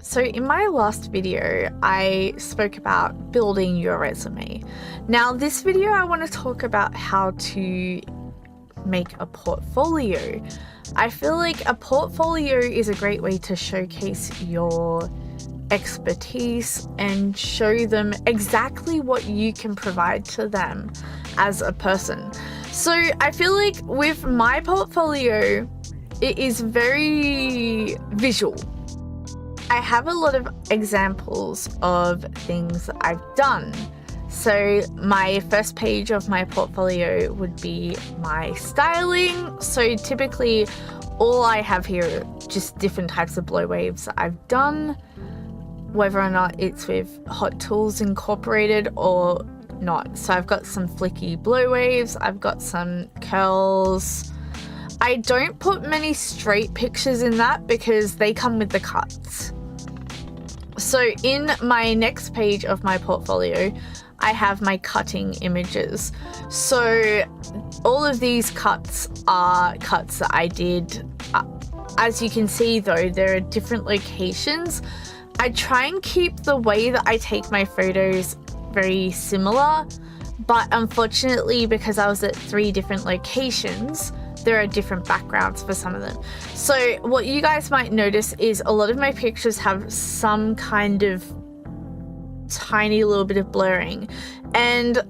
So in my last video, I spoke about building your resume. Now this video, I want to talk about how to make a portfolio. I feel like a portfolio is a great way to showcase your expertise and show them exactly what you can provide to them as a person. So I feel like with my portfolio, it is very visual. I have a lot of examples of things that I've done. So my first page of my portfolio would be my styling. So typically all I have here are just different types of blow waves that I've done, whether or not it's with Hot Tools incorporated or not. So I've got some flicky blow waves, I've got some curls. I don't put many straight pictures in that because they come with the cuts. So in my next page of my portfolio, I have my cutting images. So all of these cuts are cuts that I did. As you can see though, there are different locations. I try and keep the way that I take my photos very similar, but unfortunately because I was at 3 different locations, there are different backgrounds for some of them. So what you guys might notice is a lot of my pictures have some kind of tiny little bit of blurring. And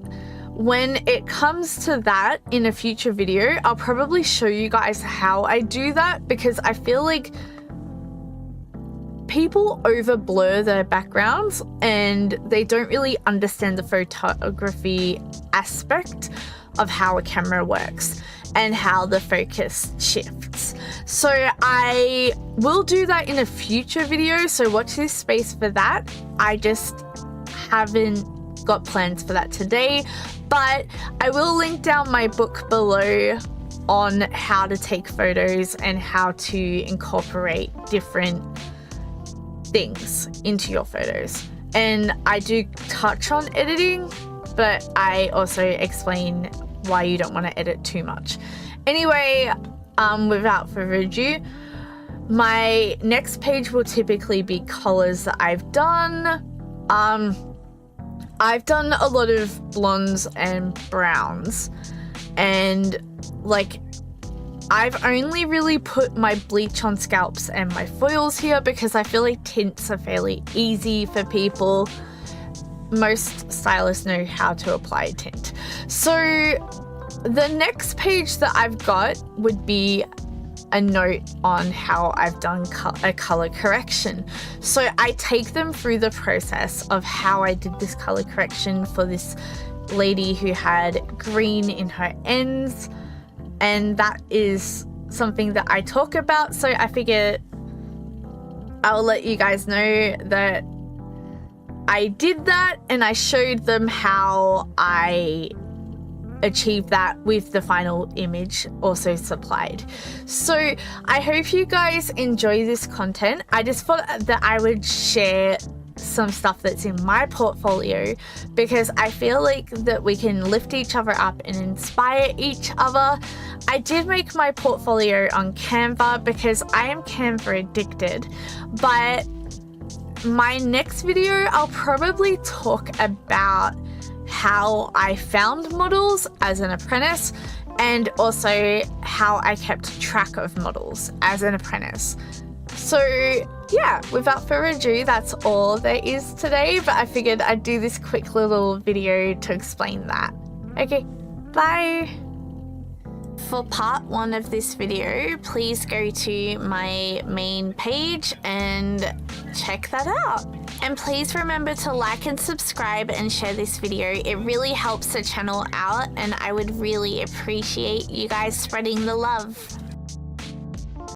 when it comes to that in a future video, I'll probably show you guys how I do that, because I feel like people over blur their backgrounds and they don't really understand the photography aspect of how a camera works and how the focus shifts. So I will do that in a future video, so watch this space for that. I just haven't got plans for that today, but I will link down my book below on how to take photos and how to incorporate different things into your photos. And I do touch on editing, but I also explain why you don't want to edit too much. Anyway, without further ado, my next page will typically be colors that I've done. I've done a lot of blondes and browns, and like I've only really put my bleach on scalps and my foils here because I feel like tints are fairly easy for people. Most stylists know how to apply a tint. So the next page that I've got would be a note on how I've done a color correction. So I take them through the process of how I did this color correction for this lady who had green in her ends, and that is something that I talk about. So I figured I'll let you guys know that I did that, and I showed them how I achieved that with the final image also supplied. So I hope you guys enjoy this content. I just thought that I would share some stuff that's in my portfolio because I feel like that we can lift each other up and inspire each other. I did make my portfolio on Canva because I am Canva addicted, but my next video I'll probably talk about how I found models as an apprentice and also how I kept track of models as an apprentice. So yeah, without further ado, that's all there is today, but I figured I'd do this quick little video to explain that. Okay, bye! For part 1 of this video, please go to my main page and check that out. And please remember to like and subscribe and share this video. It really helps the channel out and I would really appreciate you guys spreading the love.